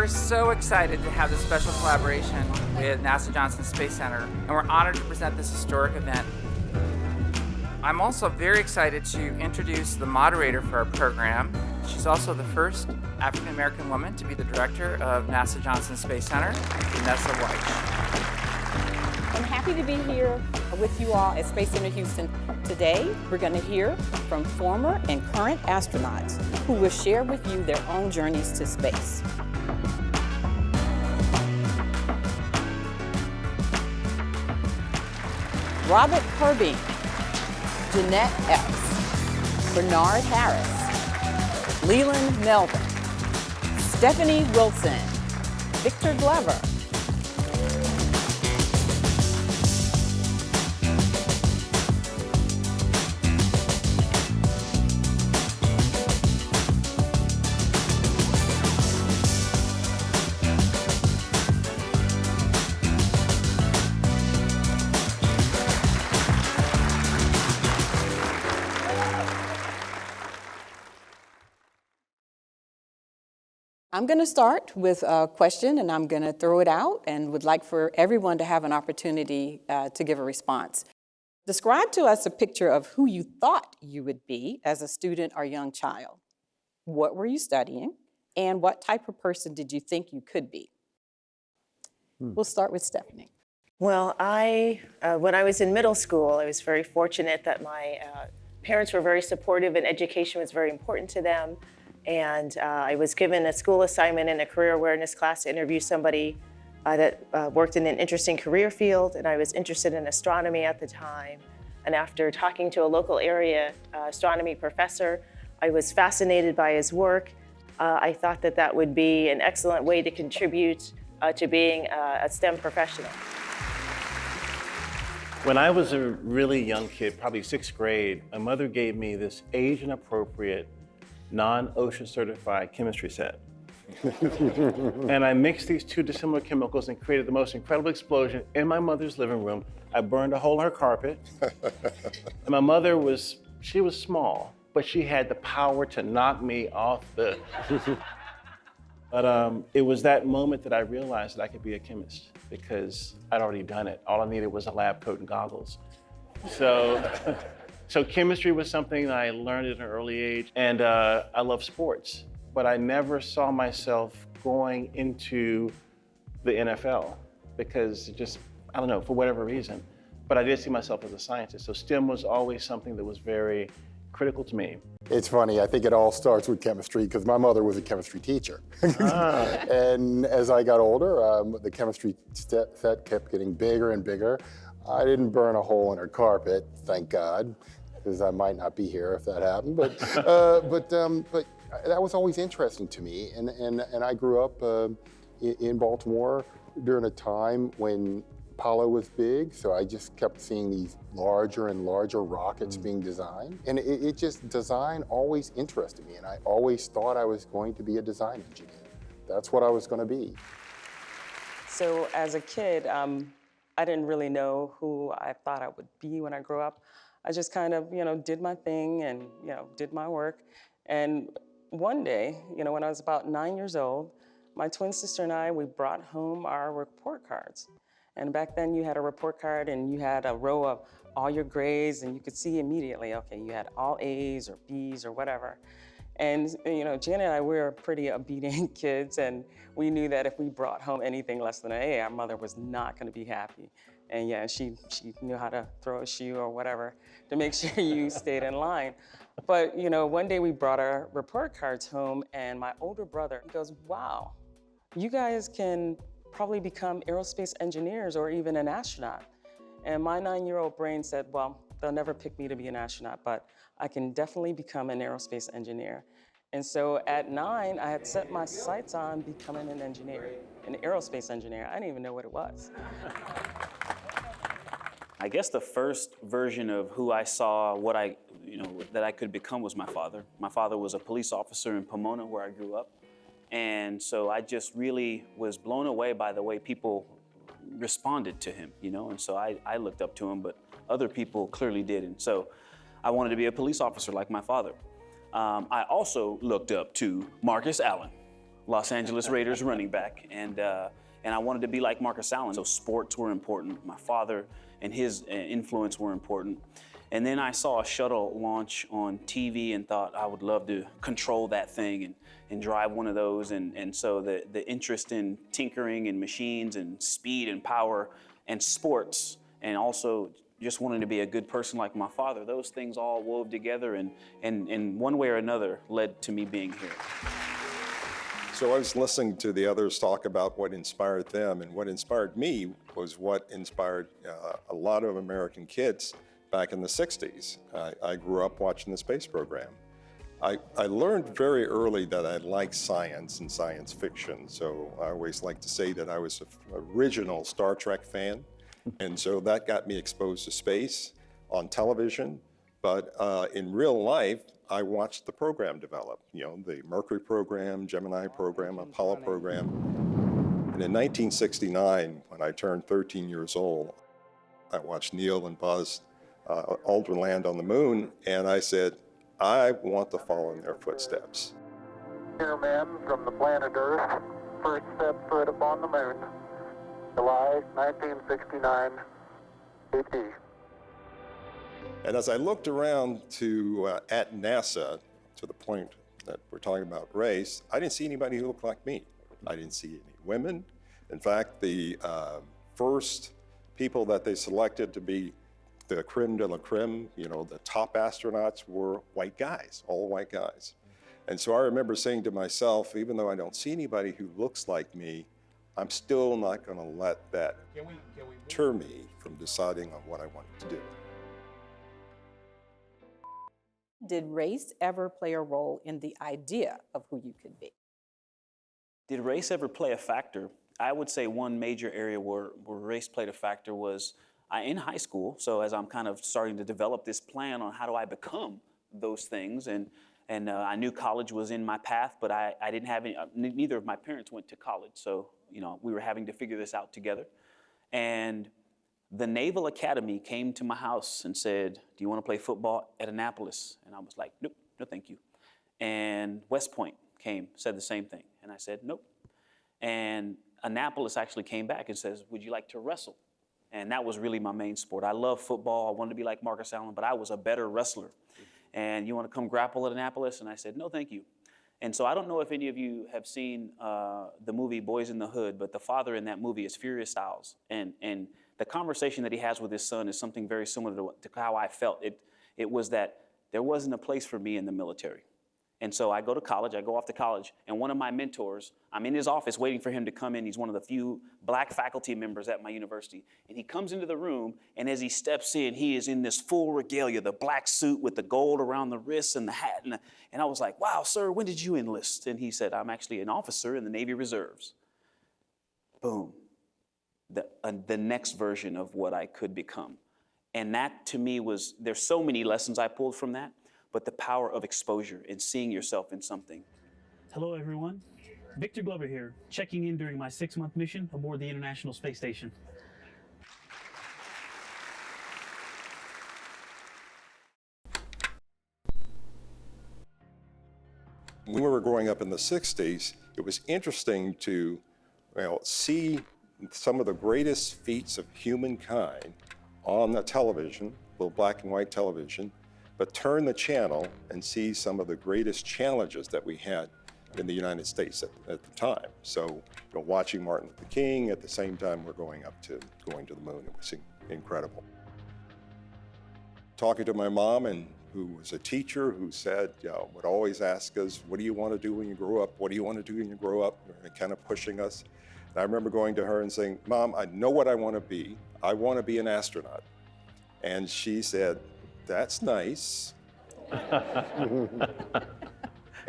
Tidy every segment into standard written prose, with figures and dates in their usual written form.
We're so excited to have this special collaboration with NASA Johnson Space Center, and we're honored to present this historic event. I'm also very excited to introduce the moderator for our program. She's also the first African-American woman to be the director of NASA Johnson Space Center, Vanessa Wyche. I'm happy to be here with you all at Space Center Houston. Today, we're going to hear from former and current astronauts who will share with you their own journeys to space. Robert Curbeam, Jeanette Epps, Bernard Harris, Leland Melvin, Stephanie Wilson, Victor Glover, I'm going to start with a question, and I'm going to throw it out and would like for everyone to have an opportunity to give a response. Describe to us a picture of who you thought you would be as a student or young child. What were you studying, and what type of person did you think you could be? We'll start with Stephanie. Well, when I was in middle school, I was very fortunate that my parents were very supportive and education was very important to them. And I was given a school assignment in a career awareness class to interview somebody that worked in an interesting career field, and I was interested in astronomy at the time. And after talking to a local area astronomy professor, I was fascinated by his work. I thought that that would be an excellent way to contribute to being a STEM professional. When I was a really young kid, probably 6th grade, my mother gave me this age-appropriate non-OSHA certified chemistry set. And I mixed these two dissimilar chemicals and created the most incredible explosion in my mother's living room. I burned a hole in her carpet. And my mother she was small, but she had the power to knock me off the... But it was that moment that I realized that I could be a chemist because I'd already done it. All I needed was a lab coat and goggles. So chemistry was something that I learned at an early age, and I love sports, but I never saw myself going into the NFL because I don't know, for whatever reason, but I did see myself as a scientist. So STEM was always something that was very critical to me. It's funny, I think it all starts with chemistry because my mother was a chemistry teacher. And as I got older, the chemistry set kept getting bigger and bigger. I didn't burn a hole in her carpet, thank God, because I might not be here if that happened. But that was always interesting to me. And I grew up in Baltimore during a time when Apollo was big, so I just kept seeing these larger and larger rockets being designed. And design always interested me, and I always thought I was going to be a design engineer. That's what I was going to be. So as a kid, I didn't really know who I thought I would be when I grew up. I just kind of, did my thing and, did my work. And one day, when I was about 9 years old, my twin sister and I, we brought home our report cards. And back then you had a report card and you had a row of all your grades and you could see immediately, okay, you had all A's or B's or whatever. And, Janet and I, we were pretty obedient kids, and we knew that if we brought home anything less than an A, our mother was not gonna be happy. And yeah, she knew how to throw a shoe or whatever to make sure you stayed in line. But, one day we brought our report cards home, and my older brother goes, wow, you guys can probably become aerospace engineers or even an astronaut. And my 9-year-old brain said, well, they'll never pick me to be an astronaut, but I can definitely become an aerospace engineer. And so at 9, I had set my sights on becoming an engineer, an aerospace engineer. I didn't even know what it was. I guess the first version of who I saw, that I could become was my father. My father was a police officer in Pomona, where I grew up. And so I just really was blown away by the way people responded to him, And so I looked up to him, but other people clearly didn't. So I wanted to be a police officer like my father. I also looked up to Marcus Allen, Los Angeles Raiders running back, and I wanted to be like Marcus Allen. So sports were important. My father and his influence were important. And then I saw a shuttle launch on TV and thought I would love to control that thing and drive one of those. And so the interest in tinkering and machines and speed and power and sports, and also just wanting to be a good person like my father, those things all wove together and in one way or another led to me being here. So I was listening to the others talk about what inspired them, and what inspired me was what inspired a lot of American kids back in the 60s. I grew up watching the space program. I learned very early that I liked science and science fiction, so I always like to say that I was an original Star Trek fan, and so that got me exposed to space on television, but in real life, I watched the program develop, you know, the Mercury program, Gemini program, Apollo program. And in 1969, when I turned 13 years old, I watched Neil and Buzz Aldrin land on the moon, and I said, I want to follow in their footsteps. Here, men from the planet Earth, first set foot upon the moon, July 1969, AD. And as I looked around at NASA, to the point that we're talking about race, I didn't see anybody who looked like me. I didn't see any women. In fact, the first people that they selected to be the creme de la creme, you know, the top astronauts were white guys, all white guys. And so I remember saying to myself, even though I don't see anybody who looks like me, I'm still not going to let that deter me from deciding on what I wanted to do. Did race ever play a role in the idea of who you could be? Did race ever play a factor? I would say one major area where race played a factor was in high school. So as I'm kind of starting to develop this plan on how do I become those things, and I knew college was in my path, but I didn't have any, neither of my parents went to college. So, you know, we were having to figure this out together. And the Naval Academy came to my house and said, do you want to play football at Annapolis? And I was like, nope, no thank you. And West Point came, said the same thing. And I said, nope. And Annapolis actually came back and says, would you like to wrestle? And that was really my main sport. I love football. I wanted to be like Marcus Allen, but I was a better wrestler. And you want to come grapple at Annapolis? And I said, no, thank you. And so I don't know if any of you have seen the movie Boys in the Hood, but the father in that movie is Furious Styles. And the conversation that he has with his son is something very similar to how I felt. It was that there wasn't a place for me in the military. And so I go off to college, and one of my mentors, I'm in his office waiting for him to come in. He's one of the few black faculty members at my university. And he comes into the room, and as he steps in, he is in this full regalia, the black suit with the gold around the wrists and the hat. And I was like, wow, sir, when did you enlist? And he said, I'm actually an officer in the Navy Reserves. Boom. The next version of what I could become. And that to me was, there's so many lessons I pulled from that, but the power of exposure and seeing yourself in something. Hello everyone, Victor Glover here, checking in during my 6-month mission aboard the International Space Station. When we were growing up in the 60s, it was interesting to see some of the greatest feats of humankind on the television, little black and white television, but turn the channel and see some of the greatest challenges that we had in the United States at the time. So, watching Martin Luther King at the same time we're going to the moon, it was incredible. Talking to my mom, who was a teacher, who said, would always ask us, what do you want to do when you grow up? What do you want to do when you grow up? And kind of pushing us. And I remember going to her and saying, Mom, I know what I want to be. I want to be an astronaut. And she said, that's nice. And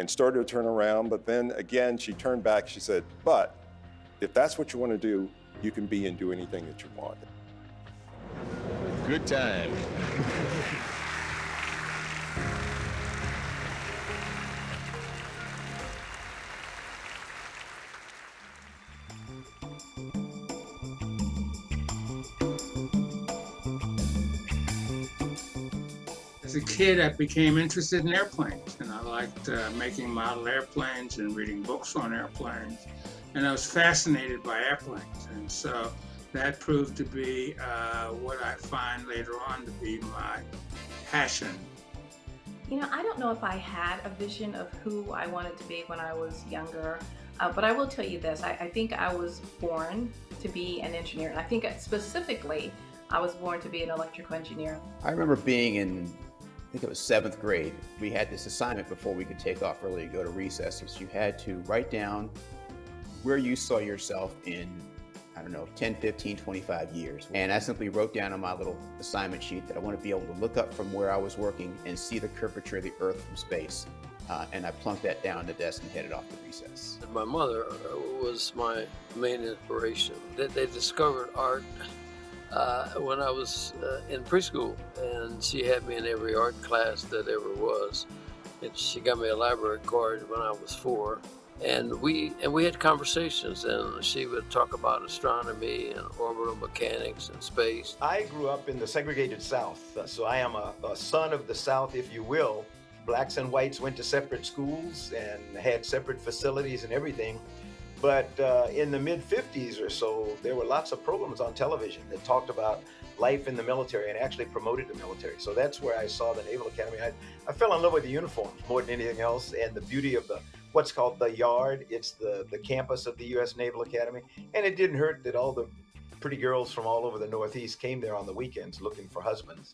started to turn around, but then again, she turned back, she said, but if that's what you want to do, you can be and do anything that you want. Good time. As a kid, I became interested in airplanes, and I liked making model airplanes and reading books on airplanes. And I was fascinated by airplanes. And so that proved to be what I find later on to be my passion. You know, I don't know if I had a vision of who I wanted to be when I was younger, but I will tell you this. I think I was born to be an engineer. And I think specifically, I was born to be an electrical engineer. I remember being in, I think it was 7th grade. We had this assignment before we could take off early to go to recess. You had to write down where you saw yourself in, I don't know, 10, 15, 25 years. And I simply wrote down on my little assignment sheet that I want to be able to look up from where I was working and see the curvature of the Earth from space. And I plunked that down on the desk and headed off to recess. My mother was my main inspiration. They discovered art when I was in preschool, and she had me in every art class that ever was. And she got me a library card when I was 4. And we had conversations, and she would talk about astronomy and orbital mechanics and space. I grew up in the segregated South, so I am a son of the South, if you will. Blacks and whites went to separate schools and had separate facilities and everything. But in the mid-50s or so, there were lots of programs on television that talked about life in the military and actually promoted the military. So that's where I saw the Naval Academy. I fell in love with the uniforms more than anything else, and the beauty of what's called the Yard. It's the campus of the U.S. Naval Academy. And it didn't hurt that all the pretty girls from all over the Northeast came there on the weekends looking for husbands.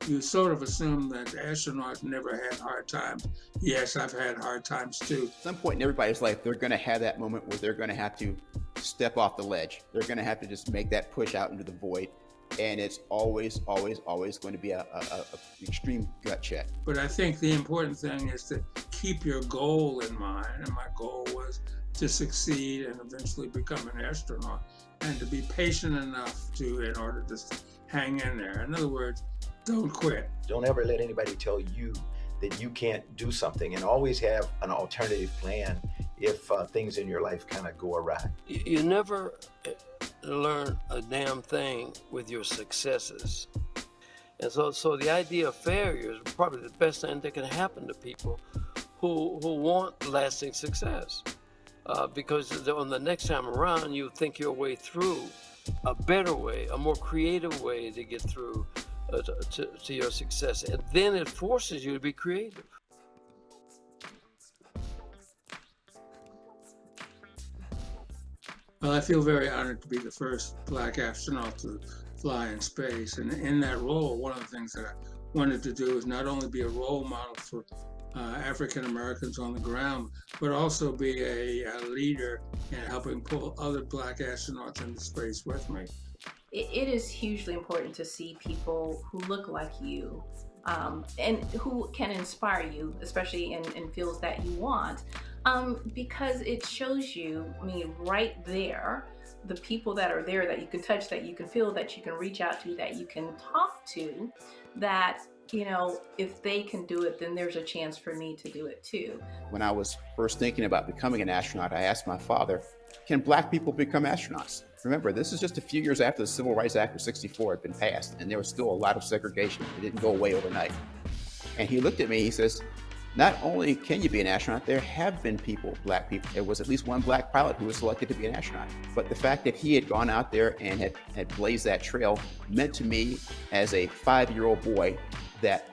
You sort of assume that astronauts never had hard times. Yes, I've had hard times too. At some point in everybody's life, they're going to have that moment where they're going to have to step off the ledge. They're going to have to just make that push out into the void. And it's always, always, always going to be an extreme gut check. But I think the important thing is to keep your goal in mind. And my goal was to succeed and eventually become an astronaut, and to be patient enough in order to hang in there. In other words, don't quit. Don't ever let anybody tell you that you can't do something, and always have an alternative plan if things in your life kind of go awry. You never learn a damn thing with your successes. And so the idea of failure is probably the best thing that can happen to people who want lasting success. Because on the next time around, you think your way through a better way, a more creative way to get through to your success. And then it forces you to be creative. Well, I feel very honored to be the first Black astronaut to fly in space. And in that role, one of the things that I wanted to do is not only be a role model for African Americans on the ground, but also be a leader in helping pull other Black astronauts into space with me. It is hugely important to see people who look like you and who can inspire you, especially in fields that you want, because it shows you, right there, the people that are there that you can touch, that you can feel, that you can reach out to, that you can talk to, that, if they can do it, then there's a chance for me to do it too. When I was first thinking about becoming an astronaut, I asked my father, can Black people become astronauts? Remember, this is just a few years after the Civil Rights Act of '64 had been passed, and there was still a lot of segregation. It didn't go away overnight. And he looked at me, he says, not only can you be an astronaut, there have been people, Black people. There was at least one Black pilot who was selected to be an astronaut. But the fact that he had gone out there and had blazed that trail meant to me as a 5-year-old boy that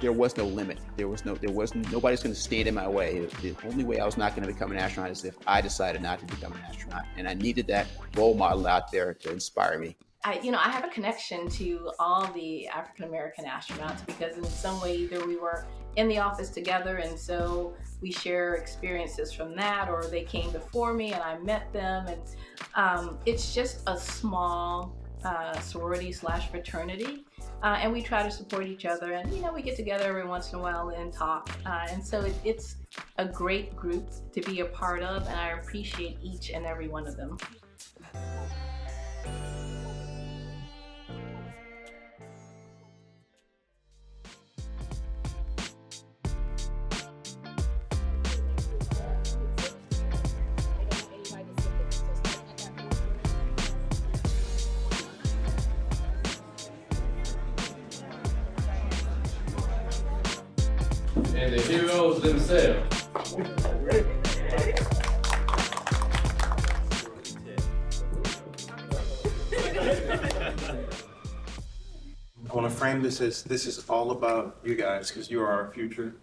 there was no limit. Nobody's going to stand in my way. The only way I was not going to become an astronaut is if I decided not to become an astronaut. And I needed that role model out there to inspire me. I have a connection to all the African American astronauts because in some way either we were in the office together and so we share experiences from that, or they came before me and I met them, and it's just a small sorority/fraternity, and we try to support each other, and we get together every once in a while and talk, and so it's a great group to be a part of, and I appreciate each and every one of them. and the heroes themselves. I want to frame this as this is all about you guys because you are our future.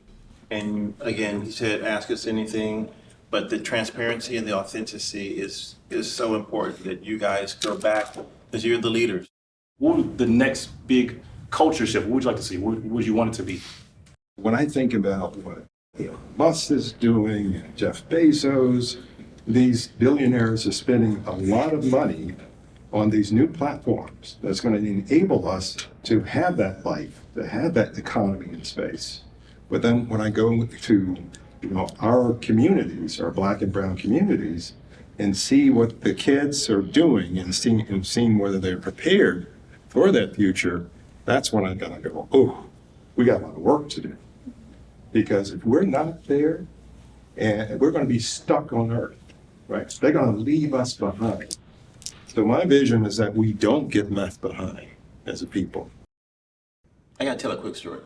And again, he said, ask us anything, but the transparency and the authenticity is so important that you guys go back because you're the leaders. What would the next big culture shift, what would you like to see? What would you want it to be? When I think about what Elon Musk is doing, and Jeff Bezos, these billionaires are spending a lot of money on these new platforms that's going to enable us to have that life, to have that economy in space. But then when I go to our communities, our Black and brown communities, and see what the kids are doing and seeing whether they're prepared for that future, that's when I'm gonna go, oh, we got a lot of work to do. Because if we're not there, and we're gonna be stuck on Earth, right? They're gonna leave us behind. So my vision is that we don't get left behind as a people. I gotta tell a quick story.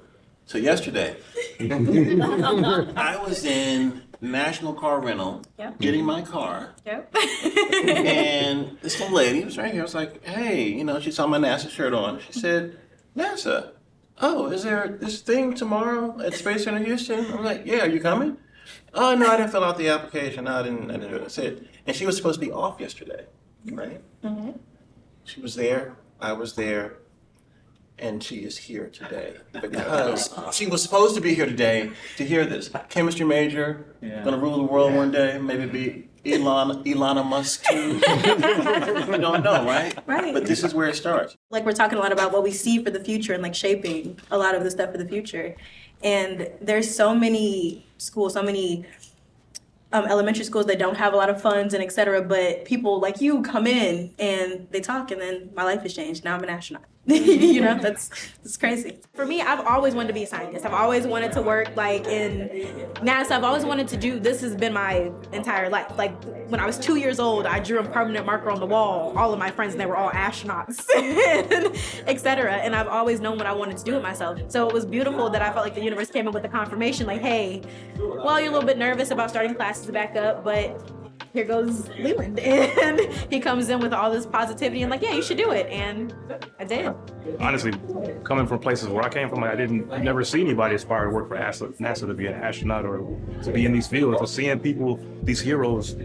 So yesterday, I was in National Car Rental, getting my car, and this little lady was right here. I was like, hey, she saw my NASA shirt on. She said, NASA, oh, is there this thing tomorrow at Space Center Houston? I'm like, yeah, are you coming? Oh, no, I didn't fill out the application. I didn't do it. That's it. And she was supposed to be off yesterday, right? Mm-hmm. She was there, I was there, and she is here today because she was supposed to be here today to hear this. Chemistry major, gonna rule the world one day, maybe be Elon Musk too. We don't know, right? Right. But this is where it starts. Like, we're talking a lot about what we see for the future and like shaping a lot of the stuff for the future. And there's so many schools, so many elementary schools that don't have a lot of funds and et cetera, but people like you come in and they talk, and then my life has changed. Now I'm an astronaut. That's crazy. For me, I've always wanted to be a scientist. I've always wanted to work like in NASA. I've always wanted to do, this has been my entire life. Like when I was 2 years old, I drew a permanent marker on the wall, all of my friends, and they were all astronauts, et cetera. And I've always known what I wanted to do with myself. So it was beautiful that I felt like the universe came in with the confirmation, like, hey, well, you're a little bit nervous about starting classes back up, but here goes Leland. And he comes in with all this positivity and like, yeah, you should do it. And I did. Honestly, coming from places where I came from, I never see anybody aspire to work for NASA to be an astronaut or to be in these fields. So seeing people, these heroes,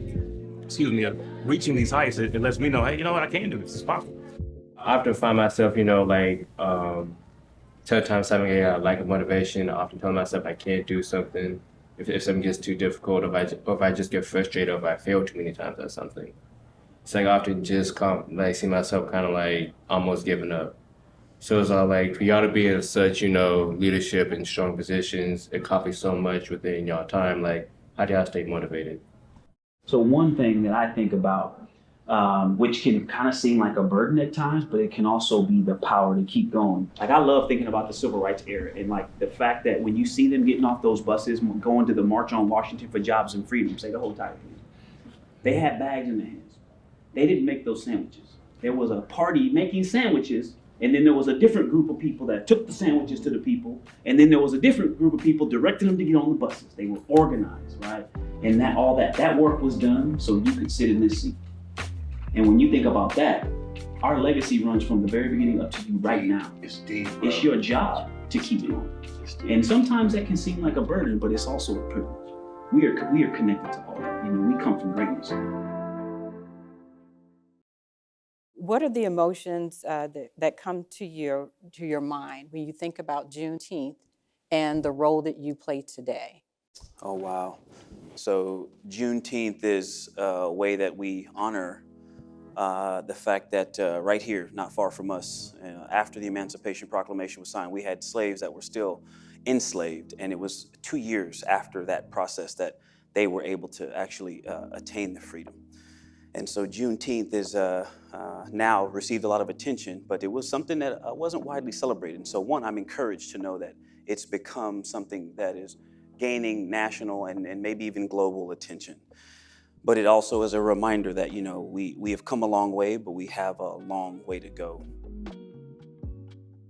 reaching these heights, it lets me know, hey, you know what, I can do this, it's possible. I often find myself, sometimes having a lack of motivation. I often tell myself I can't do something. If something gets too difficult, or if I just get frustrated, or if I fail too many times at something. It's like I often just see myself kind of like almost giving up. So it's all like, for y'all to be in such, leadership and strong positions, accomplish so much within y'all time, like, how do y'all stay motivated? So one thing that I think about, which can kind of seem like a burden at times, but it can also be the power to keep going. Like, I love thinking about the civil rights era and like the fact that when you see them getting off those buses, going to the March on Washington for Jobs and Freedom, say the whole title, they had bags in their hands. They didn't make those sandwiches. There was a party making sandwiches, and then there was a different group of people that took the sandwiches to the people, and then there was a different group of people directing them to get on the buses. They were organized, right? And that work was done so you could sit in this seat. And when you think about that, our legacy runs from the very beginning up to you right now. It's deep, bro. It's your job to keep it on. And sometimes that can seem like a burden, but it's also a privilege. We are connected to all that. We come from greatness. What are the emotions that come to your mind when you think about Juneteenth and the role that you play today? Oh, wow. So Juneteenth is a way that we honor the fact that right here, not far from us, after the Emancipation Proclamation was signed, we had slaves that were still enslaved. And it was 2 years after that process that they were able to actually attain the freedom. And so Juneteenth is now received a lot of attention, but it was something that wasn't widely celebrated. And so I'm encouraged to know that it's become something that is gaining national and maybe even global attention. But it also is a reminder that, we have come a long way, but we have a long way to go.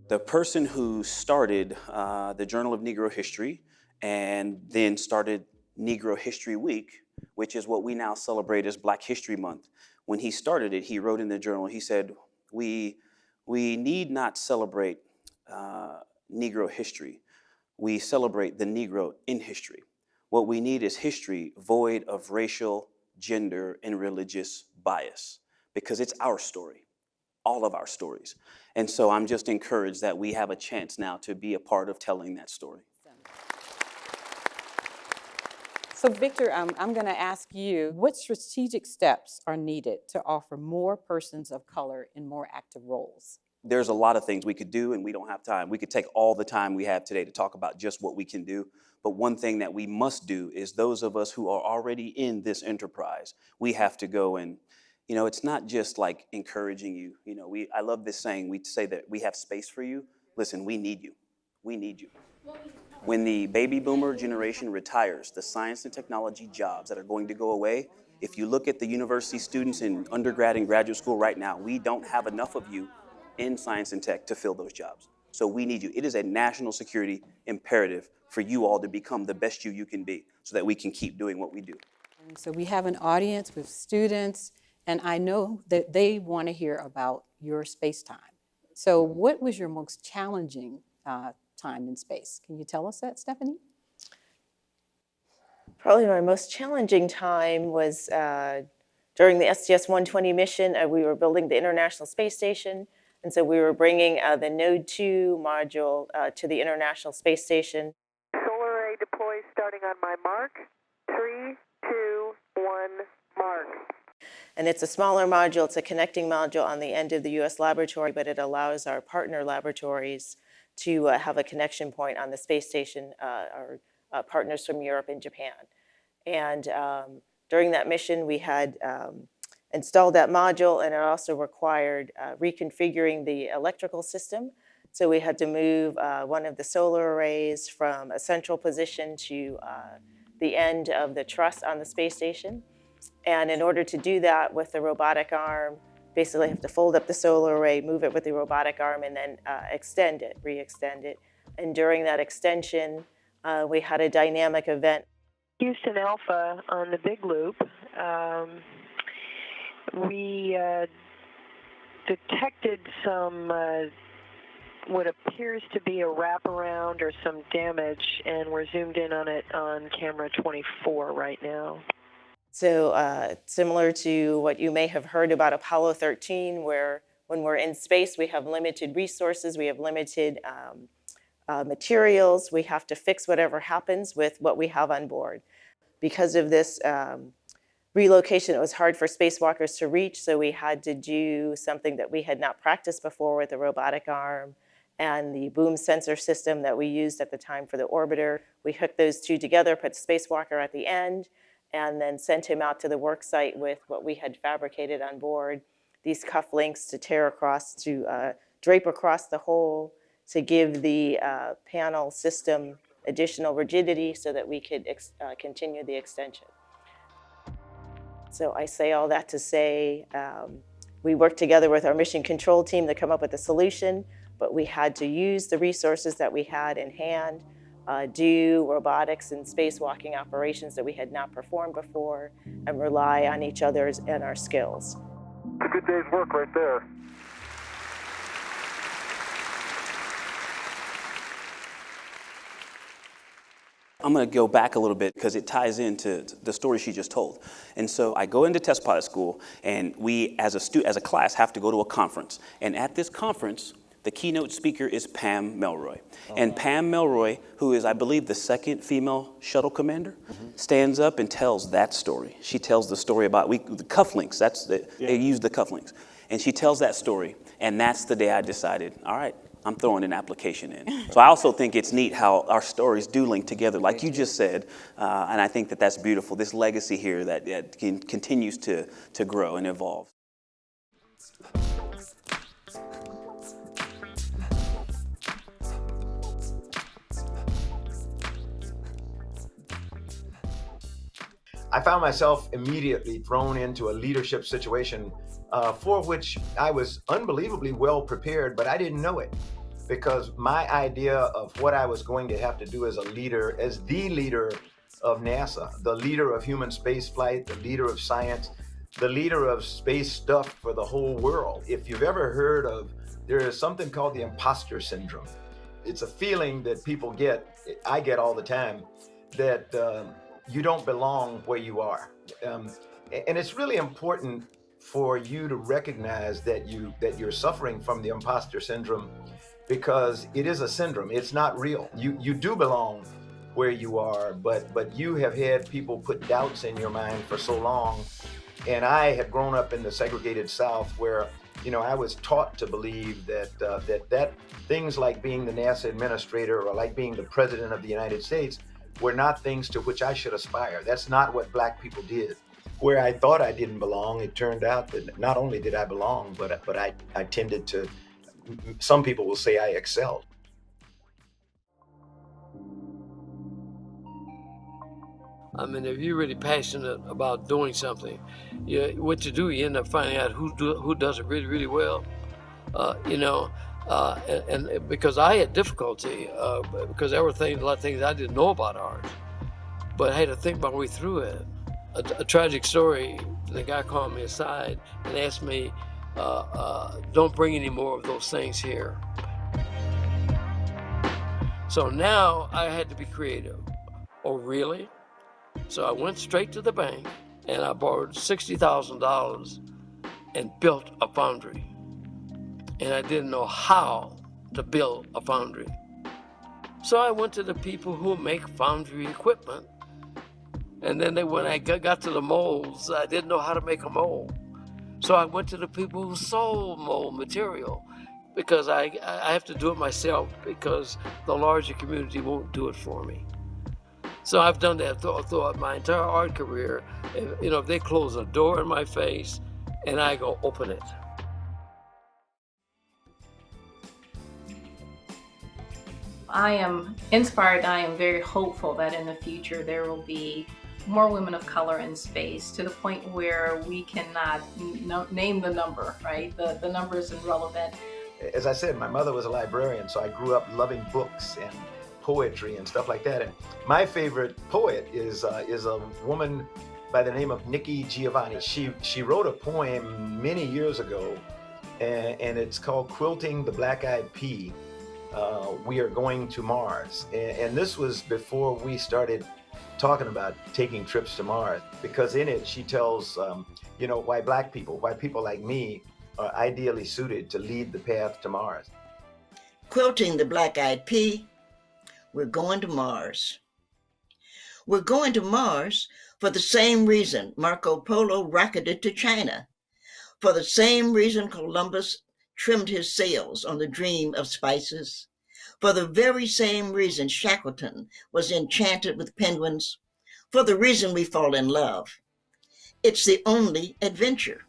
The person who started the Journal of Negro History and then started Negro History Week, which is what we now celebrate as Black History Month. When he started it, he wrote in the journal, he said, we need not celebrate Negro history. We celebrate the Negro in history. What we need is history void of racial, gender, and religious bias, because it's our story, all of our stories. And so I'm just encouraged that we have a chance now to be a part of telling that story. So Victor, I'm going to ask you, what strategic steps are needed to offer more persons of color in more active roles? There's a lot of things we could do, and we don't have time. We could take all the time we have today to talk about just what we can do. But one thing that we must do is those of us who are already in this enterprise, we have to go and, it's not just like encouraging you. I love this saying, we say that we have space for you. Listen, we need you. We need you. When the baby boomer generation retires, the science and technology jobs that are going to go away, if you look at the university students in undergrad and graduate school right now, we don't have enough of you in science and tech to fill those jobs. So we need you. It is a national security imperative for you all to become the best you can be so that we can keep doing what we do. And so we have an audience with students, and I know that they want to hear about your space time. So what was your most challenging time in space? Can you tell us that, Stephanie? Probably my most challenging time was during the STS-120 mission. We were building the International Space Station. And so we were bringing the Node 2 module to the International Space Station. Solar array deploys starting on my mark. 3, 2, 1, mark. And it's a smaller module. It's a connecting module on the end of the U.S. laboratory, but it allows our partner laboratories to have a connection point on the space station, our partners from Europe and Japan. And during that mission, we had installed that module, and it also required reconfiguring the electrical system. So we had to move one of the solar arrays from a central position to the end of the truss on the space station. And in order to do that with the robotic arm, basically have to fold up the solar array, move it with the robotic arm, and then extend it, re-extend it. And during that extension, we had a dynamic event. Houston Alpha on the big loop. We detected some what appears to be a wraparound or some damage, and we're zoomed in on it on camera 24 right now. So similar to what you may have heard about Apollo 13, where when we're in space, we have limited resources, we have limited materials, we have to fix whatever happens with what we have on board. Because of this relocation, it was hard for spacewalkers to reach, so we had to do something that we had not practiced before with the robotic arm and the boom sensor system that we used at the time for the orbiter. We hooked those two together, put the spacewalker at the end, and then sent him out to the work site with what we had fabricated on board, these cufflinks to tear across, to drape across the hole, to give the panel system additional rigidity so that we could continue the extension. So I say all that to say we worked together with our mission control team to come up with a solution, but we had to use the resources that we had in hand, do robotics and spacewalking operations that we had not performed before, and rely on each other's and our skills. It's a good day's work right there. I'm going to go back a little bit because it ties into the story she just told. And so I go into test pilot school, and we, as a class, have to go to a conference. And at this conference, the keynote speaker is Pam Melroy. And Pam Melroy, who is, I believe, the second female shuttle commander, stands up and tells that story. She tells the story about the cufflinks. They use the cufflinks. And she tells that story. And that's the day I decided, all right, I'm throwing an application in. So I also think it's neat how our stories do link together, like you just said, and I think that that's beautiful, this legacy here that continues to grow and evolve. I found myself immediately thrown into a leadership situation for which I was unbelievably well prepared, but I didn't know it. because my idea of what I was going to have to do as a leader, as the leader of NASA, the leader of human space flight, the leader of science, the leader of space stuff for the whole world. If you've ever heard of, there is something called the imposter syndrome. It's a feeling that people get, I get all the time, that you don't belong where you are. And it's really important for you to recognize that you're suffering from the imposter syndrome, because it is a syndrome. It's not real. You do belong where you are, but you have had people put doubts in your mind for so long. And I had grown up in the segregated South, where I was taught to believe that things like being the NASA administrator or like being the president of the United States were not things to which I should aspire. That's not what Black people did. Where I thought I didn't belong, it turned out that not only did I belong, but I tended to, some people will say I excelled. I mean, if you're really passionate about doing something, what you do, you end up finding out who does it really, really well. And because I had difficulty, because there were a lot of things I didn't know about art, but I had to think my way through it. A tragic story, the guy called me aside and asked me, don't bring any more of those things here. So now I had to be creative. Oh, really? So I went straight to the bank and I borrowed $60,000 and built a foundry. And I didn't know how to build a foundry. So I went to the people who make foundry equipment. And then when I got to the molds, I didn't know how to make a mold. So I went to the people who sold mold material, because I have to do it myself, because the larger community won't do it for me. So I've done that throughout my entire art career. If they close a door in my face and I go open it. I am inspired. I am very hopeful that in the future there will be more women of color in space, to the point where we cannot name the number, right? The number is irrelevant. As I said, my mother was a librarian, so I grew up loving books and poetry and stuff like that. And my favorite poet is a woman by the name of Nikki Giovanni. She wrote a poem many years ago, and it's called Quilting the Black-Eyed Pea. We are going to Mars. And this was before we started talking about taking trips to Mars, because in it she tells why people like me are ideally suited to lead the path to Mars. Quilting the Black-Eyed Pea, we're going to Mars. We're going to Mars for the same reason Marco Polo rocketed to China, for the same reason Columbus trimmed his sails on the dream of spices, for the very same reason Shackleton was enchanted with penguins, for the reason we fall in love. It's the only adventure.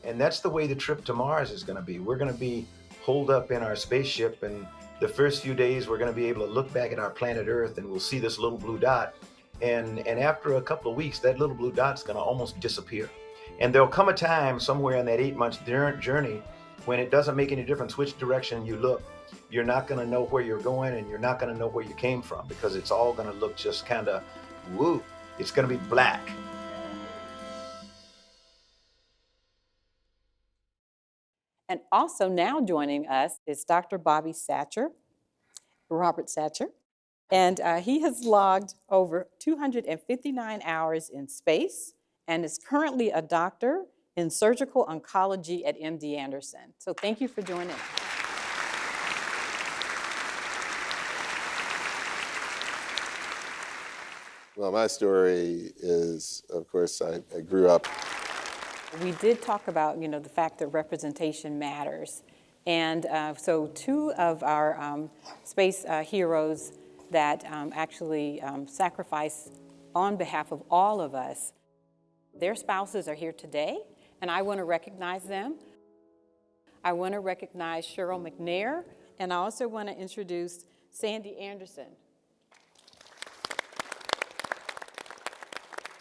And that's the way the trip to Mars is going to be. We're going to be holed up in our spaceship, and the first few days we're going to be able to look back at our planet Earth and we'll see this little blue dot. And after a couple of weeks, that little blue dot's going to almost disappear. And there'll come a time somewhere in that 8-month journey when it doesn't make any difference which direction you look. You're not going to know where you're going, and you're not going to know where you came from, because it's all going to look just kind of woo. It's going to be black. And also now joining us is Dr. Bobby Satcher, Robert Satcher, and he has logged over 259 hours in space and is currently a doctor in surgical oncology at MD Anderson. So thank you for joining us. Well, my story is, of course, I grew up. We did talk about, the fact that representation matters. And so two of our space heroes that actually sacrifice on behalf of all of us, their spouses are here today, and I want to recognize them. I want to recognize Cheryl McNair, and I also want to introduce Sandy Anderson.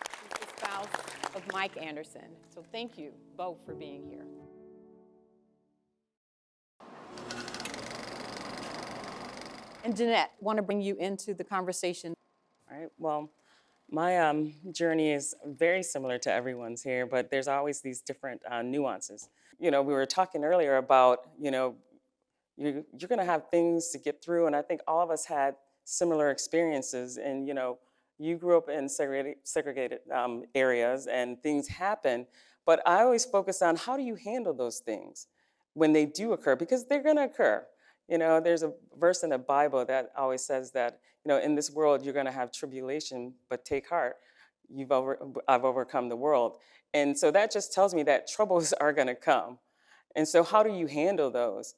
She's the spouse of Mike Anderson. So thank you both for being here. And Jeanette, want to bring you into the conversation. All right, well, my journey is very similar to everyone's here, but there's always these different nuances. We were talking earlier about, you're going to have things to get through, and I think all of us had similar experiences. And you grew up in segregated areas, and things happen. But I always focus on how do you handle those things when they do occur, because they're going to occur. There's a verse in the Bible that always says that, in this world you're going to have tribulation, but take heart, I've overcome the world. And so that just tells me that troubles are going to come. And so how do you handle those?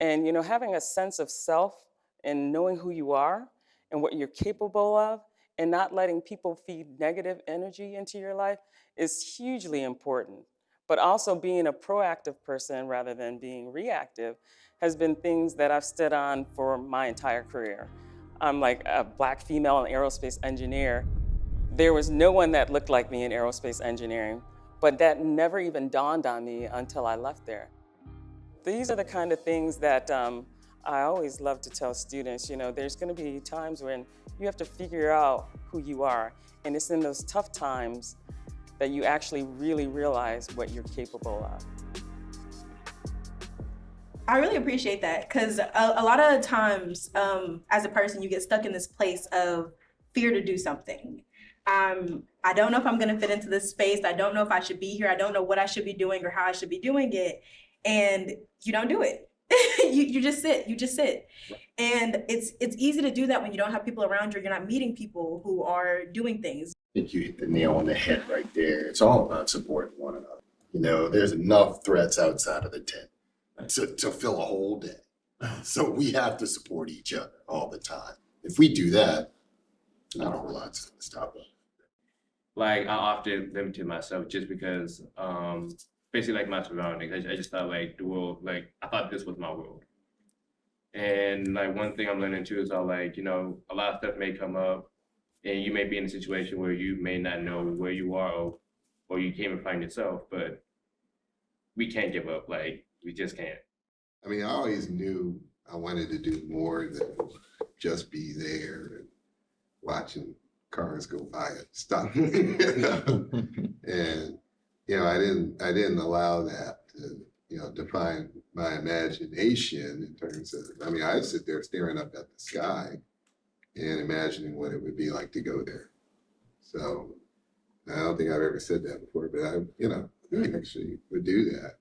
And having a sense of self and knowing who you are and what you're capable of, and not letting people feed negative energy into your life is hugely important. But also being a proactive person rather than being reactive has been things that I've stood on for my entire career. I'm like a Black female and aerospace engineer. There was no one that looked like me in aerospace engineering, but that never even dawned on me until I left there. These are the kind of things that I always love to tell students. There's going to be times when you have to figure out who you are, and it's in those tough times that you actually really realize what you're capable of. I really appreciate that, because a lot of times as a person, you get stuck in this place of fear to do something. I don't know if I'm going to fit into this space. I don't know if I should be here. I don't know what I should be doing or how I should be doing it. And you don't do it. you just sit. And it's easy to do that when you don't have people around you. You're not meeting people who are doing things. I think you hit the nail on the head right there. It's all about supporting one another. There's enough threats outside of the tent to fill a whole day. So we have to support each other all the time. If we do that, not a whole lot's going to stop us. Like, I often limited myself just because, basically, like, my surroundings. I just thought, like, the world, like, I thought this was my world. And, like, one thing I'm learning too is how, like, a lot of stuff may come up, and you may be in a situation where you may not know where you are or you can't even find yourself, but we can't give up. Like, we just can't. I mean, I always knew I wanted to do more than just be there and watching cars go by and stuff. And I didn't allow that to define my imagination in terms of, I sit there staring up at the sky and imagining what it would be like to go there. So I don't think I've ever said that before, but I actually would do that.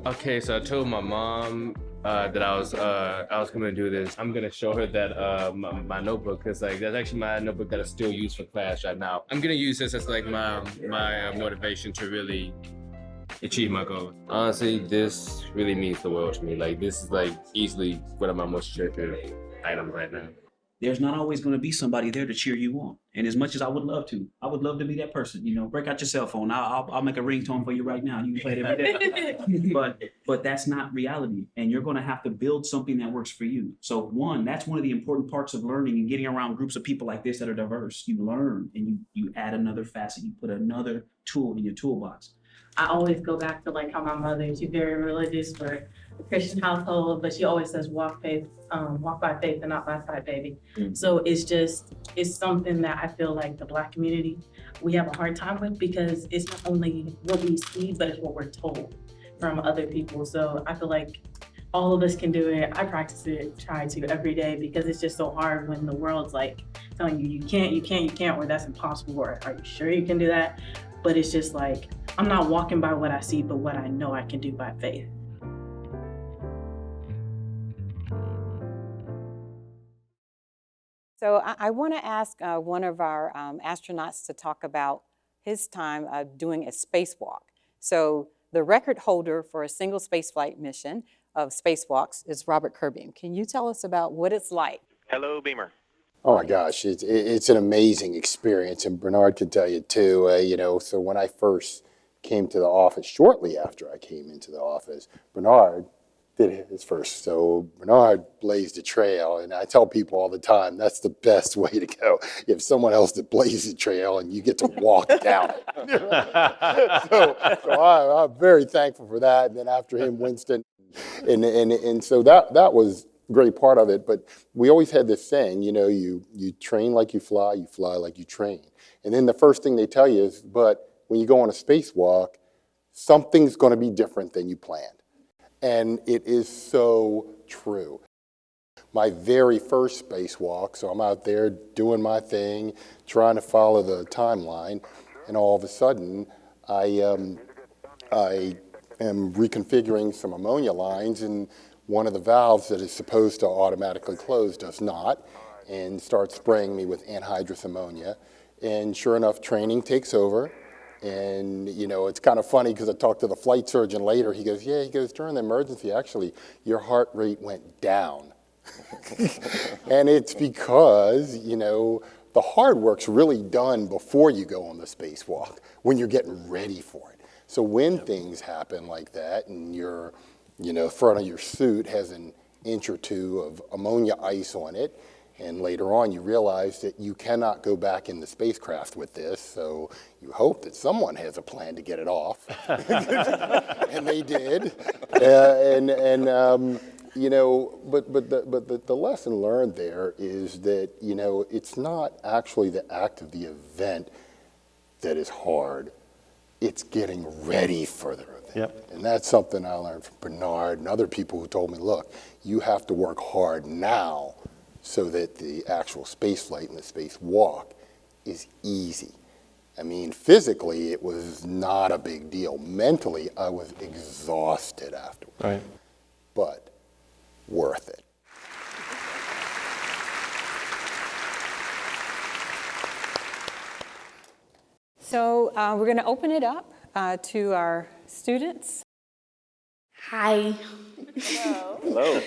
Okay, so I told my mom that I was going to do this. I'm going to show her that my notebook, because like that's actually my notebook that I still use for class right now. I'm going to use this as like my motivation to really achieve my goals. Honestly, this really means the world to me. Like, this is like easily one of my most treasured items right now. There's not always going to be somebody there to cheer you on. And as much as I would love to be that person. Break out your cell phone. I'll make a ringtone for you right now. You can play it every day. But that's not reality. And you're going to have to build something that works for you. So that's one of the important parts of learning and getting around groups of people like this that are diverse. You learn and you add another facet. You put another tool in your toolbox. I always go back to like how my mother, she's very religious, for a Christian household, but she always says walk by faith and not by sight, baby. Mm-hmm. So it's something that I feel like the Black community, we have a hard time with, because it's not only what we see, but it's what we're told from other people. So I feel like all of us can do it. I practice it, try to every day, because it's just so hard when the world's like telling you can't, or that's impossible, or are you sure you can do that? But it's just like, I'm not walking by what I see, but what I know I can do by faith. So I want to ask one of our astronauts to talk about his time doing a spacewalk. So the record holder for a single spaceflight mission of spacewalks is Robert Curbeam. Can you tell us about what it's like? Hello, Beamer. Oh my gosh, it's an amazing experience, and Bernard can tell you too. So when I first came to the office, shortly after I came into the office, Bernard did his first. So Bernard blazed a trail, and I tell people all the time that's the best way to go. You have someone else that blazes a trail, and you get to walk down it. so I'm very thankful for that. And then after him, Winston, and so that was great part of it, but we always had this saying, you train like you fly like you train. And then the first thing they tell you is, but when you go on a spacewalk, something's going to be different than you planned. And it is so true. My very first spacewalk, so I'm out there doing my thing, trying to follow the timeline, and all of a sudden, I am reconfiguring some ammonia lines, and one of the valves that is supposed to automatically close does not, and starts spraying me with anhydrous ammonia. And sure enough, training takes over. And, it's kind of funny because I talked to the flight surgeon later. He goes, during the emergency, actually, your heart rate went down. And it's because, the hard work's really done before you go on the spacewalk, when you're getting ready for it. So when things happen like that and your, front of your suit has an inch or two of ammonia ice on it, and later on you realize that you cannot go back in the spacecraft with this, so you hope that someone has a plan to get it off. And they did. But the lesson learned there is that, it's not actually the act of the event that is hard. It's getting ready for the event. Yep. And that's something I learned from Bernard and other people who told me, look, you have to work hard now so that the actual space flight and the spacewalk is easy. I mean, physically, it was not a big deal. Mentally, I was exhausted afterwards. Right. But worth it. So we're going to open it up to our students. Hi. Hello.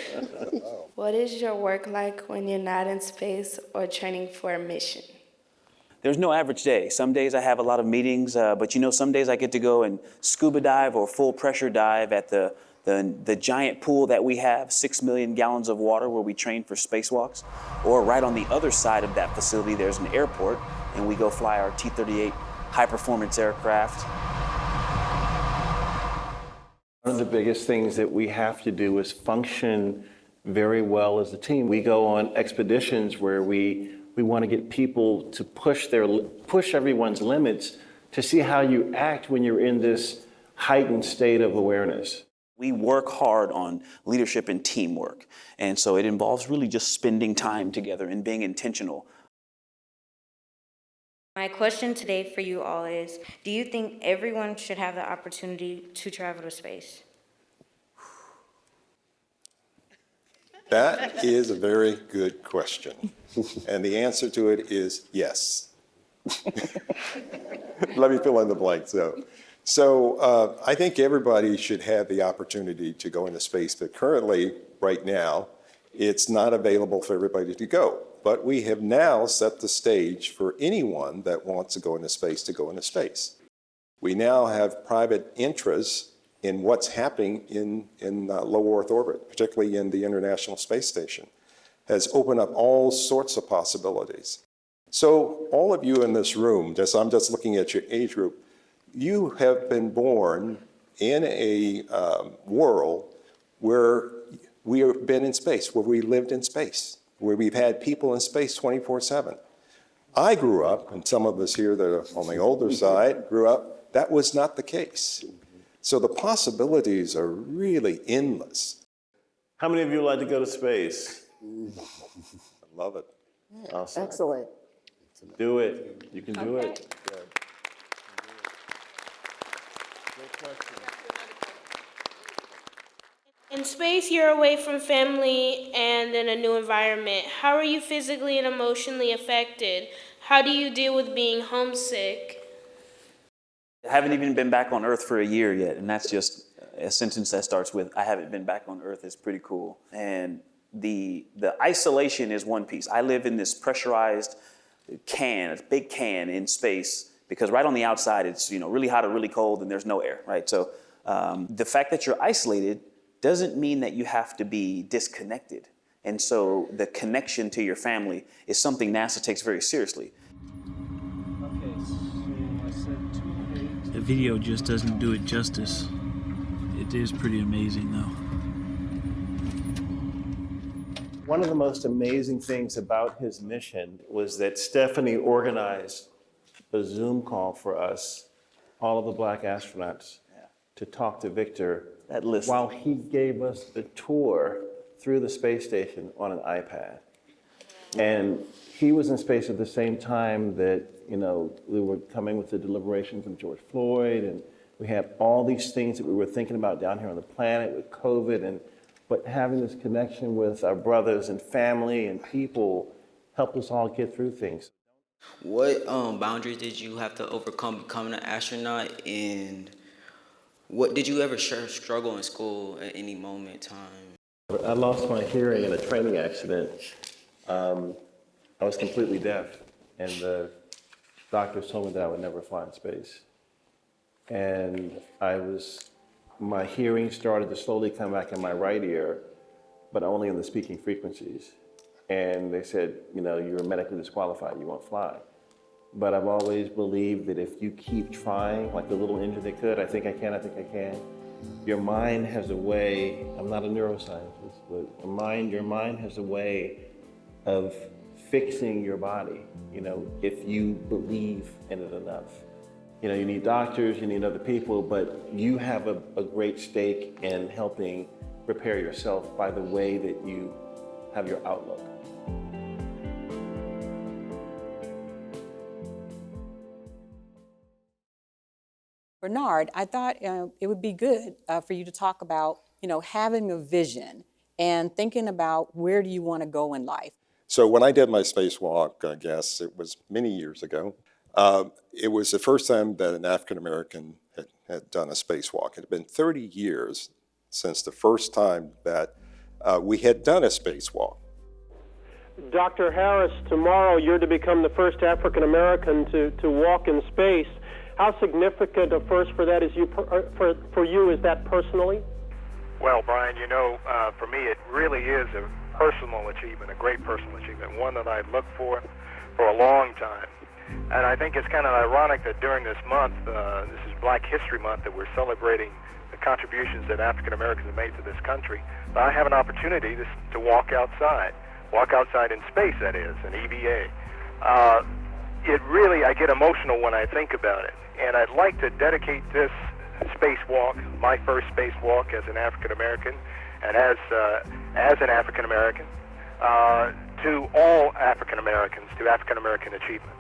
What is your work like when you're not in space or training for a mission? There's no average day. Some days I have a lot of meetings, but some days I get to go and scuba dive or full pressure dive at the giant pool that we have, 6 million gallons of water where we train for spacewalks. Or right on the other side of that facility, there's an airport, and we go fly our T-38 high-performance aircraft. One of the biggest things that we have to do is function very well as a team. We go on expeditions where we want to get people to push everyone's limits to see how you act when you're in this heightened state of awareness. We work hard on leadership and teamwork. And so it involves really just spending time together and being intentional. My question today for you all is, do you think everyone should have the opportunity to travel to space? That is a very good question. And the answer to it is yes. Let me fill in the blanks, though. So I think everybody should have the opportunity to go into space, but currently, right now, it's not available for everybody to go. But we have now set the stage for anyone that wants to go into space to go into space. We now have private interests in what's happening in low Earth orbit, particularly in the International Space Station, has opened up all sorts of possibilities. So all of you in this room, I'm just looking at your age group, you have been born in a world where we have been in space, where we lived in space, where we've had people in space 24/7. I grew up, and some of us here that are on the older side grew up, that was not the case. So the possibilities are really endless. How many of you would like to go to space? I love it. Awesome. Excellent. Do it. You can do it. In space, you're away from family and in a new environment. How are you physically and emotionally affected? How do you deal with being homesick? I haven't even been back on Earth for a year yet, and that's just a sentence that starts with, I haven't been back on Earth is pretty cool. And the isolation is one piece. I live in this pressurized can, a big can in space, because right on the outside it's really hot or really cold and there's no air, right? So the fact that you're isolated doesn't mean that you have to be disconnected. And so the connection to your family is something NASA takes very seriously. The video just doesn't do it justice. It is pretty amazing, though. One of the most amazing things about his mission was that Stephanie organized a Zoom call for us, all of the Black astronauts, to talk to Victor while he gave us the tour through the space station on an iPad. And he was in space at the same time that, we were coming with the deliberations of George Floyd, and we had all these things that we were thinking about down here on the planet with COVID, but having this connection with our brothers and family and people helped us all get through things. What boundaries did you have to overcome becoming an astronaut, and what did you ever struggle in school at any moment in time? I lost my hearing in a training accident. I was completely deaf, and the doctors told me that I would never fly in space. And my hearing started to slowly come back in my right ear, but only in the speaking frequencies. And they said, you're medically disqualified, you won't fly. But I've always believed that if you keep trying, like the little engine that could, I think I can. Your mind has a way, I'm not a neuroscientist, but your mind has a way of fixing your body, if you believe in it enough. You need doctors, you need other people, but you have a great stake in helping prepare yourself by the way that you have your outlook. Bernard, I thought it would be good for you to talk about, having a vision and thinking about where do you want to go in life. So when I did my spacewalk, I guess it was many years ago, it was the first time that an African-American had done a spacewalk. It had been 30 years since the first time that we had done a spacewalk. Dr. Harris, tomorrow you're to become the first African-American to walk in space. How significant a first for that is for you is that personally? Well, Brian, for me it really is a personal achievement, a great personal achievement, one that I've looked for a long time. And I think it's kind of ironic that during this month, this is Black History Month, that we're celebrating the contributions that African Americans have made to this country. But I have an opportunity to walk outside in space, that is, an EVA. I get emotional when I think about it. And I'd like to dedicate this spacewalk, my first spacewalk as an African American, and as an African American, to all African Americans, to African American achievement.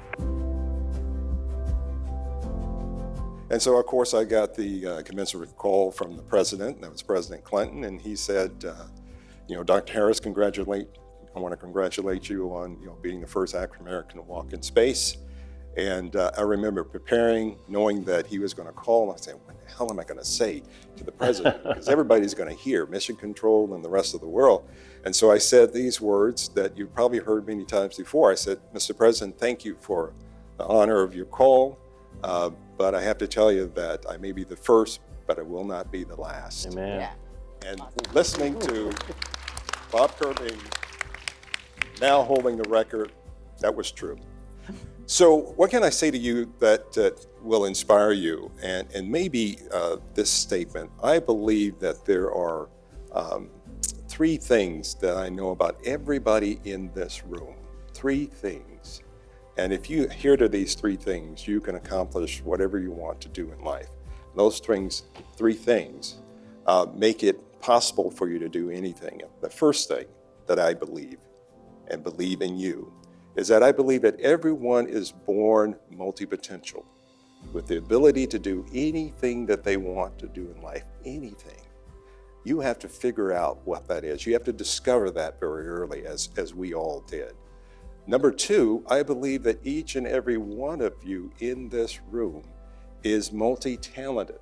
And so, of course, I got the commensurate call from the president, that was President Clinton, and he said, Dr. Harris, I want to congratulate you on being the first African American to walk in space. And I remember preparing, knowing that he was going to call, and I said, what the hell am I going to say to the president? Because everybody's going to hear, Mission Control and the rest of the world. And so I said these words that you've probably heard many times before. I said, Mr. President, thank you for the honor of your call, but I have to tell you that I may be the first, but I will not be the last. Amen. Yeah. And listening to Bob Curbeam, now holding the record, that was true. So what can I say to you that will inspire you? And maybe this statement, I believe that there are three things that I know about everybody in this room. Three things. And if you adhere to these three things, you can accomplish whatever you want to do in life. Those three things make it possible for you to do anything. The first thing that I believe, and believe in you, is that I believe that everyone is born multi-potential with the ability to do anything that they want to do in life, anything. You have to figure out what that is. You have to discover that very early, as we all did. Number two, I believe that each and every one of you in this room is multi-talented,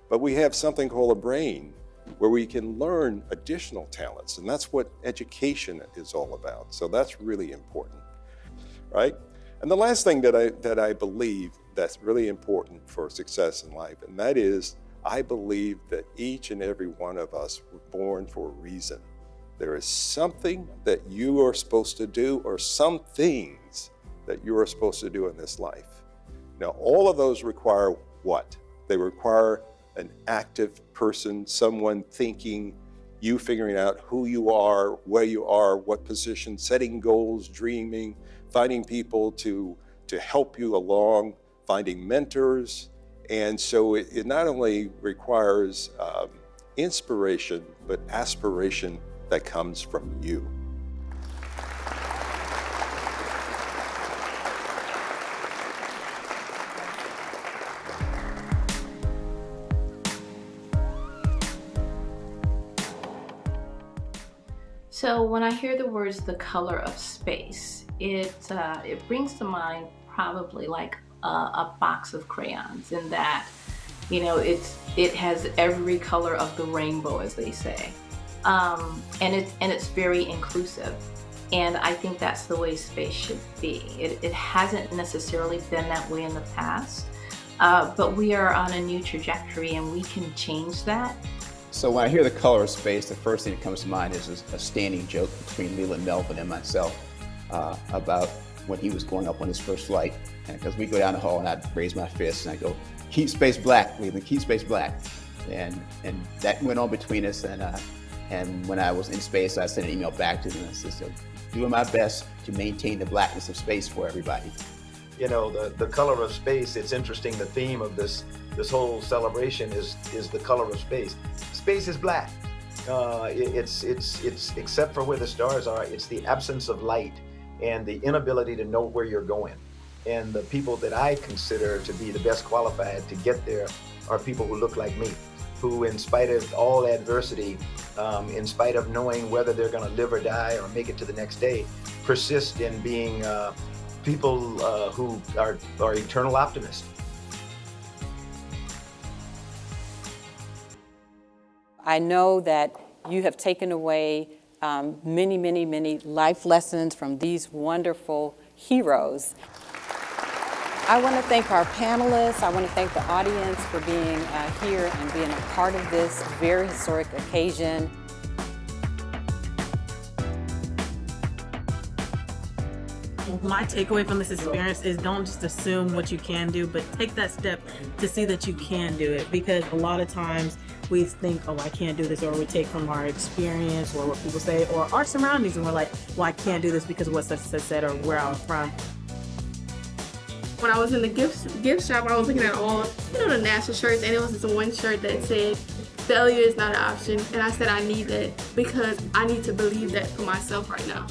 but we have something called a brain where we can learn additional talents, and that's what education is all about. So that's really important. Right? And the last thing that I believe that's really important for success in life, and that is, I believe that each and every one of us were born for a reason. There is something that you are supposed to do, or some things that you are supposed to do in this life. Now, all of those require what? They require an active person, someone thinking, you figuring out who you are, where you are, what position, setting goals, dreaming, finding people to help you along, finding mentors. And so it not only requires inspiration, but aspiration that comes from you. So when I hear the words "the color of space," it brings to mind probably like a box of crayons, in that, you know, it has every color of the rainbow, as they say, and it's very inclusive. And I think that's the way space should be. It hasn't necessarily been that way in the past, but we are on a new trajectory, and we can change that. So when I hear the color of space, the first thing that comes to mind is a standing joke between Leland Melvin and myself about when he was going up on his first flight. Because we go down the hall and I'd raise my fist and I go, "Keep space black, Leland, keep space black." And that went on between us. And when I was in space, I sent an email back to him and said, "So, doing my best to maintain the blackness of space for everybody." You know, the color of space, it's interesting, the theme of this whole celebration is the color of space. Space is black. It's except for where the stars are, it's the absence of light and the inability to know where you're going. And the people that I consider to be the best qualified to get there are people who look like me, who, in spite of all adversity, in spite of knowing whether they're going to live or die or make it to the next day, persist in being people who are eternal optimists. I know that you have taken away many, many, many life lessons from these wonderful heroes. I want to thank our panelists. I want to thank the audience for being here and being a part of this very historic occasion. My takeaway from this experience is don't just assume what you can do, but take that step to see that you can do it. Because a lot of times we think, "Oh, I can't do this," or we take from our experience or what people say or our surroundings and we're like, "Well, I can't do this because of what such said or where I'm from." When I was in the gift shop, I was looking at all, the national shirts, and it was this one shirt that said, "Failure is not an option." And I said I need it because I need to believe that for myself right now.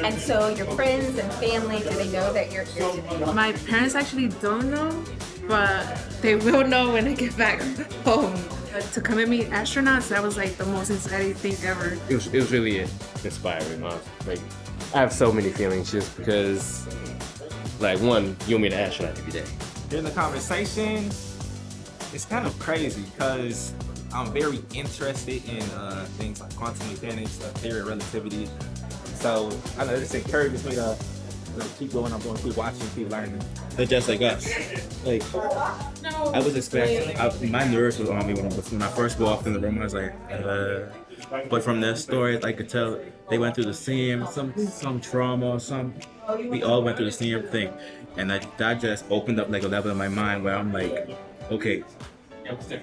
And so your friends and family, do they know that you're here today? My parents actually don't know, but they will know when they get back home. To come and meet astronauts, that was like the most exciting thing ever. It was really inspiring. Like, I have so many feelings just because, like, one, you'll meet an astronaut every day. During the conversation, it's kind of crazy because I'm very interested in things like quantum mechanics, theory of relativity. So I know this encourages me to keep going, keep watching, keep learning. They're just like us. Like, I was expecting, my nerves was on me when I first walked in the room. I was like, but from their stories, I could tell they went through the same, some trauma, we all went through the same thing. And that just opened up like a level in my mind where I'm like, okay,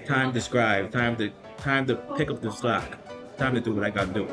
time to scribe, time to pick up the slack, time to do what I gotta do.